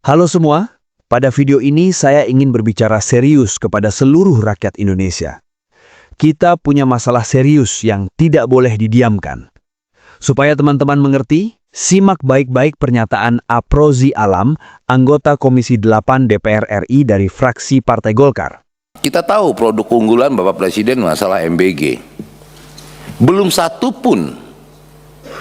Halo semua, pada video ini saya ingin berbicara serius kepada seluruh rakyat Indonesia. Kita punya masalah serius yang tidak boleh didiamkan. Supaya teman-teman mengerti, simak baik-baik pernyataan Aprozi Alam, anggota Komisi 8 DPR RI dari fraksi Partai Golkar. Kita tahu produk unggulan Bapak Presiden masalah MBG. Belum satu pun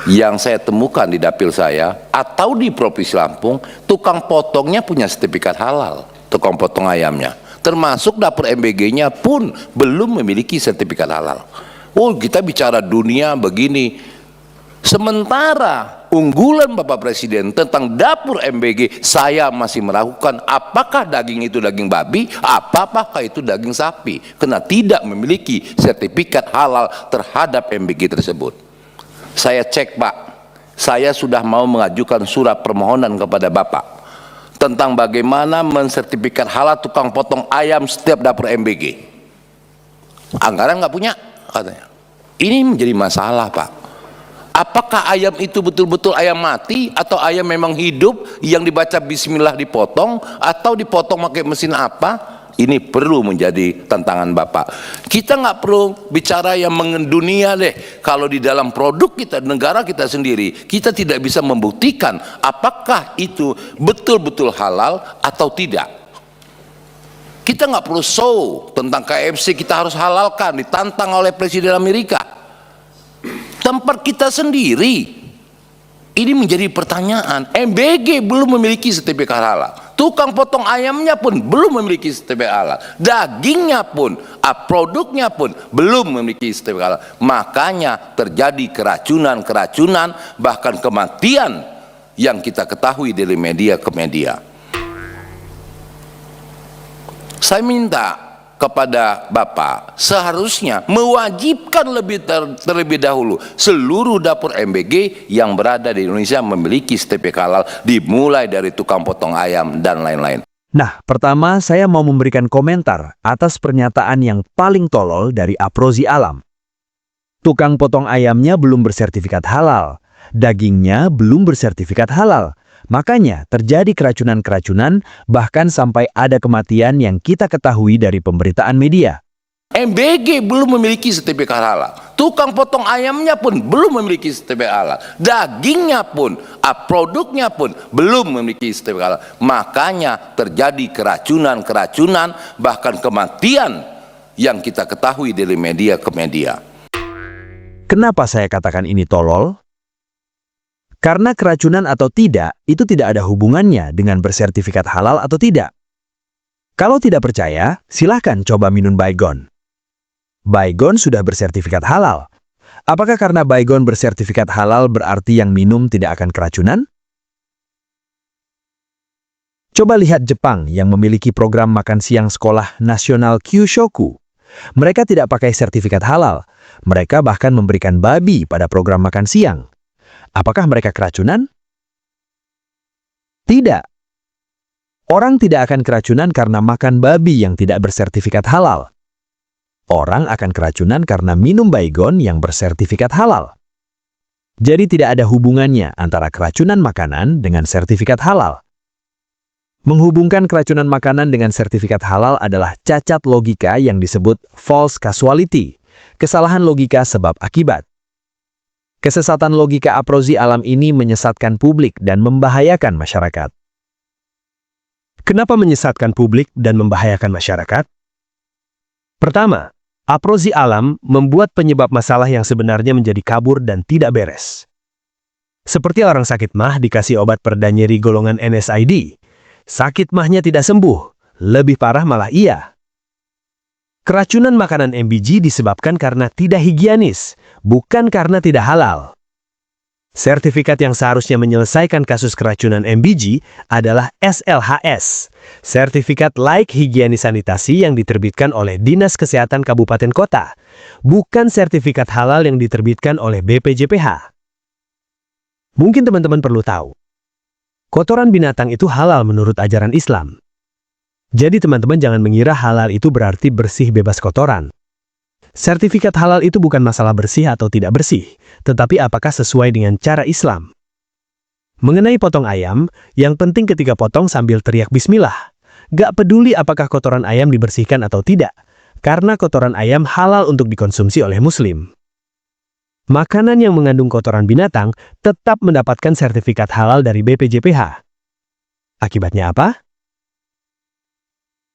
yang saya temukan di dapil saya atau di Provinsi Lampung, tukang potongnya punya sertifikat halal, tukang potong ayamnya. Termasuk dapur MBG-nya pun belum memiliki sertifikat halal. Oh, kita bicara dunia begini. Sementara unggulan Bapak Presiden tentang dapur MBG, saya masih meragukan apakah daging itu daging babi, apakah itu daging sapi, karena tidak memiliki sertifikat halal terhadap MBG tersebut. Saya cek, Pak, saya sudah mau mengajukan surat permohonan kepada Bapak tentang bagaimana mensertifikat halal tukang potong ayam setiap dapur MBG. Anggaran nggak punya, katanya. Ini menjadi masalah, Pak. Apakah ayam itu betul-betul ayam mati atau ayam memang hidup yang dibaca bismillah dipotong atau dipotong pakai mesin apa? Ini perlu menjadi tantangan Bapak. Kita nggak perlu bicara yang mendunia deh. Kalau di dalam produk kita, negara kita sendiri, kita tidak bisa membuktikan apakah itu betul-betul halal atau tidak. Kita nggak perlu show tentang KFC kita harus halalkan, ditantang oleh Presiden Amerika. Tempat kita sendiri. Ini menjadi pertanyaan. MBG belum memiliki sertifikat halal. Tukang potong ayamnya pun belum memiliki sertifikat halal. Dagingnya pun, produknya pun belum memiliki sertifikat halal. Makanya terjadi keracunan, bahkan kematian yang kita ketahui dari media ke media. Saya minta kepada Bapak seharusnya mewajibkan terlebih dahulu seluruh dapur MBG yang berada di Indonesia memiliki sertifikat halal, dimulai dari tukang potong ayam dan lain-lain. Nah, pertama saya mau memberikan komentar atas pernyataan yang paling tolol dari Aprozi Alam. Tukang potong ayamnya belum bersertifikat halal, dagingnya belum bersertifikat halal. Makanya terjadi keracunan-keracunan, bahkan sampai ada kematian yang kita ketahui dari pemberitaan media. MBG belum memiliki sertifikat halal. Tukang potong ayamnya pun belum memiliki sertifikat halal. Dagingnya pun, produknya pun belum memiliki sertifikat halal. Makanya terjadi keracunan, bahkan kematian yang kita ketahui dari media ke media. Kenapa saya katakan ini tolol? Karena keracunan atau tidak, itu tidak ada hubungannya dengan bersertifikat halal atau tidak. Kalau tidak percaya, silahkan coba minum Baygon. Baygon sudah bersertifikat halal. Apakah karena Baygon bersertifikat halal berarti yang minum tidak akan keracunan? Coba lihat Jepang yang memiliki program makan siang sekolah nasional Kyushoku. Mereka tidak pakai sertifikat halal. Mereka bahkan memberikan babi pada program makan siang. Apakah mereka keracunan? Tidak. Orang tidak akan keracunan karena makan babi yang tidak bersertifikat halal. Orang akan keracunan karena minum Baygon yang bersertifikat halal. Jadi tidak ada hubungannya antara keracunan makanan dengan sertifikat halal. Menghubungkan keracunan makanan dengan sertifikat halal adalah cacat logika yang disebut false causality, kesalahan logika sebab akibat. Kesesatan logika Aprozi Alam ini menyesatkan publik dan membahayakan masyarakat. Kenapa menyesatkan publik dan membahayakan masyarakat? Pertama, Aprozi Alam membuat penyebab masalah yang sebenarnya menjadi kabur dan tidak beres. Seperti orang sakit mah dikasih obat pereda nyeri golongan NSAID. Sakit mahnya tidak sembuh, lebih parah malah iya. Keracunan makanan MBG disebabkan karena tidak higienis, bukan karena tidak halal. Sertifikat yang seharusnya menyelesaikan kasus keracunan MBG adalah SLHS, Sertifikat Laik Higienis Sanitasi yang diterbitkan oleh Dinas Kesehatan Kabupaten Kota, bukan sertifikat halal yang diterbitkan oleh BPJPH. Mungkin teman-teman perlu tahu, kotoran binatang itu halal menurut ajaran Islam. Jadi teman-teman jangan mengira halal itu berarti bersih bebas kotoran. Sertifikat halal itu bukan masalah bersih atau tidak bersih, tetapi apakah sesuai dengan cara Islam. Mengenai potong ayam, yang penting ketika potong sambil teriak bismillah. Gak peduli apakah kotoran ayam dibersihkan atau tidak, karena kotoran ayam halal untuk dikonsumsi oleh muslim. Makanan yang mengandung kotoran binatang tetap mendapatkan sertifikat halal dari BPJPH. Akibatnya apa?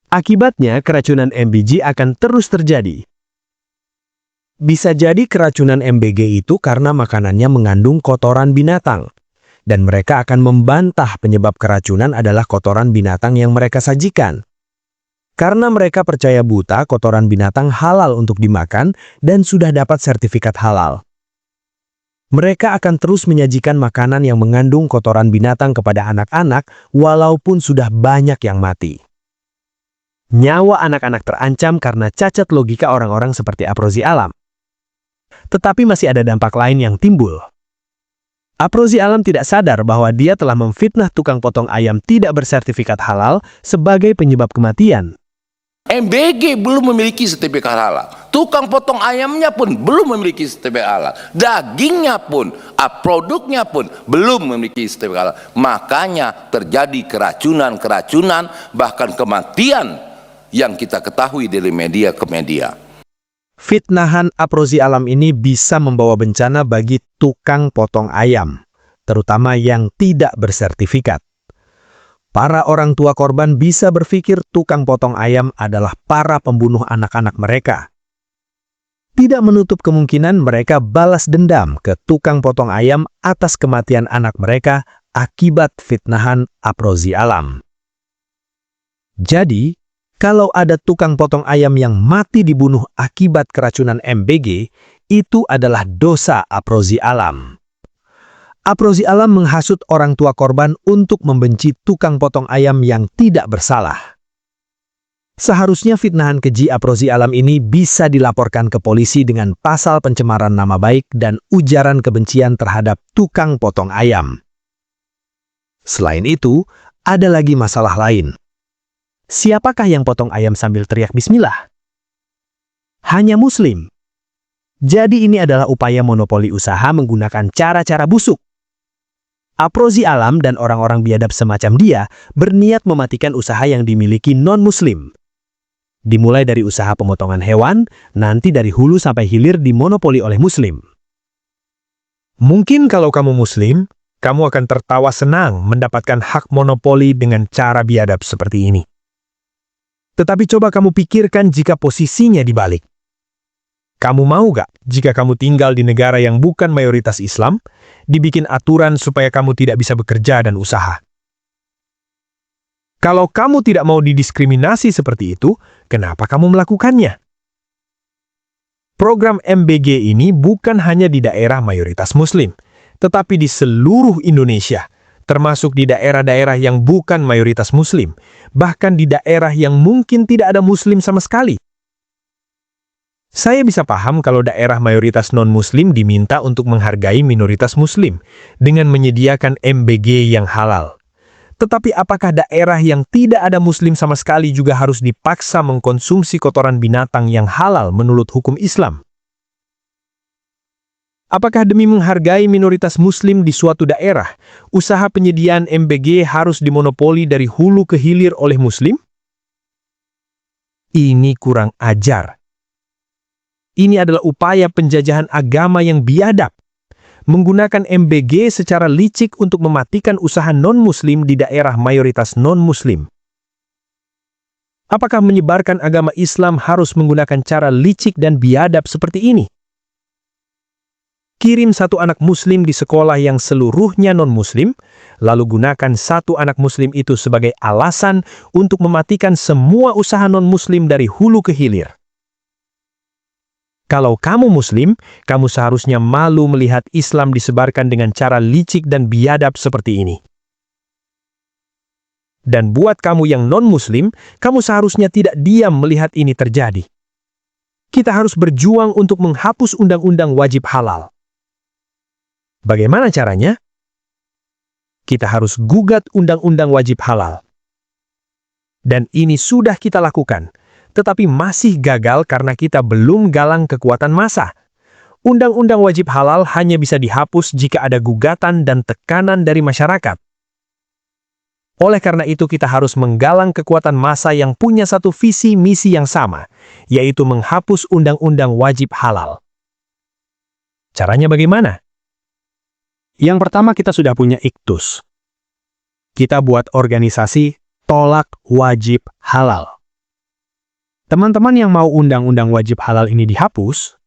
Akibatnya keracunan MBG akan terus terjadi. Bisa jadi keracunan MBG itu karena makanannya mengandung kotoran binatang. Dan mereka akan membantah penyebab keracunan adalah kotoran binatang yang mereka sajikan. Karena mereka percaya buta kotoran binatang halal untuk dimakan dan sudah dapat sertifikat halal. Mereka akan terus menyajikan makanan yang mengandung kotoran binatang kepada anak-anak walaupun sudah banyak yang mati. Nyawa anak-anak terancam karena cacat logika orang-orang seperti Aprozi Alam. Tetapi masih ada dampak lain yang timbul. Aprozi Alam tidak sadar bahwa dia telah memfitnah tukang potong ayam tidak bersertifikat halal sebagai penyebab kematian. MBG belum memiliki sertifikat halal. Tukang potong ayamnya pun belum memiliki sertifikat halal. Dagingnya pun, produknya pun belum memiliki sertifikat halal. Makanya terjadi keracunan, bahkan kematian yang kita ketahui dari media ke media. Fitnahan Aprozi Alam ini bisa membawa bencana bagi tukang potong ayam, terutama yang tidak bersertifikat. Para orang tua korban bisa berpikir tukang potong ayam adalah para pembunuh anak-anak mereka. Tidak menutup kemungkinan mereka balas dendam ke tukang potong ayam atas kematian anak mereka akibat fitnahan Aprozi Alam. Jadi, kalau ada tukang potong ayam yang mati dibunuh akibat keracunan MBG, itu adalah dosa Aprozi Alam. Aprozi Alam menghasut orang tua korban untuk membenci tukang potong ayam yang tidak bersalah. Seharusnya fitnahan keji Aprozi Alam ini bisa dilaporkan ke polisi dengan pasal pencemaran nama baik dan ujaran kebencian terhadap tukang potong ayam. Selain itu, ada lagi masalah lain. Siapakah yang potong ayam sambil teriak bismillah? Hanya muslim. Jadi ini adalah upaya monopoli usaha menggunakan cara-cara busuk. Aprozi Alam dan orang-orang biadab semacam dia berniat mematikan usaha yang dimiliki non-muslim. Dimulai dari usaha pemotongan hewan, nanti dari hulu sampai hilir dimonopoli oleh muslim. Mungkin kalau kamu muslim, kamu akan tertawa senang mendapatkan hak monopoli dengan cara biadab seperti ini. Tetapi coba kamu pikirkan jika posisinya dibalik. Kamu mau gak jika kamu tinggal di negara yang bukan mayoritas Islam, dibikin aturan supaya kamu tidak bisa bekerja dan usaha? Kalau kamu tidak mau didiskriminasi seperti itu, kenapa kamu melakukannya? Program MBG ini bukan hanya di daerah mayoritas Muslim, tetapi di seluruh Indonesia, termasuk di daerah-daerah yang bukan mayoritas Muslim, bahkan di daerah yang mungkin tidak ada Muslim sama sekali. Saya bisa paham kalau daerah mayoritas non-Muslim diminta untuk menghargai minoritas Muslim dengan menyediakan MBG yang halal. Tetapi apakah daerah yang tidak ada Muslim sama sekali juga harus dipaksa mengkonsumsi kotoran binatang yang halal menurut hukum Islam? Apakah demi menghargai minoritas Muslim di suatu daerah, usaha penyediaan MBG harus dimonopoli dari hulu ke hilir oleh Muslim? Ini kurang ajar. Ini adalah upaya penjajahan agama yang biadab, menggunakan MBG secara licik untuk mematikan usaha non-Muslim di daerah mayoritas non-Muslim. Apakah menyebarkan agama Islam harus menggunakan cara licik dan biadab seperti ini? Kirim satu anak Muslim di sekolah yang seluruhnya non-Muslim, lalu gunakan satu anak Muslim itu sebagai alasan untuk mematikan semua usaha non-Muslim dari hulu ke hilir. Kalau kamu Muslim, kamu seharusnya malu melihat Islam disebarkan dengan cara licik dan biadab seperti ini. Dan buat kamu yang non-Muslim, kamu seharusnya tidak diam melihat ini terjadi. Kita harus berjuang untuk menghapus undang-undang wajib halal. Bagaimana caranya? Kita harus gugat undang-undang wajib halal. Dan ini sudah kita lakukan, tetapi masih gagal karena kita belum galang kekuatan massa. undang-undang wajib halal hanya bisa dihapus jika ada gugatan dan tekanan dari masyarakat. Oleh karena itu kita harus menggalang kekuatan massa yang punya satu visi misi yang sama, yaitu menghapus undang-undang wajib halal. Caranya bagaimana? Yang pertama kita sudah punya IKTUS. Kita buat organisasi tolak wajib halal. Teman-teman yang mau undang-undang wajib halal ini dihapus,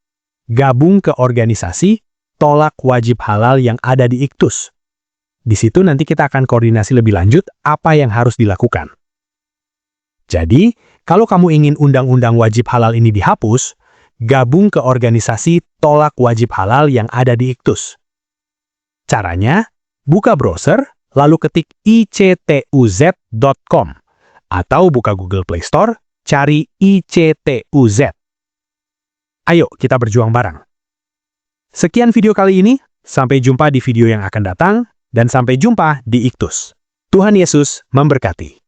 gabung ke organisasi tolak wajib halal yang ada di IKTUS. Di situ nanti kita akan koordinasi lebih lanjut apa yang harus dilakukan. Jadi, kalau kamu ingin undang-undang wajib halal ini dihapus, gabung ke organisasi tolak wajib halal yang ada di IKTUS. Caranya, buka browser, lalu ketik ictuz.com, atau buka Google Play Store, cari ICTUZ. Ayo, kita berjuang bareng. Sekian video kali ini, sampai jumpa di video yang akan datang, dan sampai jumpa di IKTUS. Tuhan Yesus memberkati.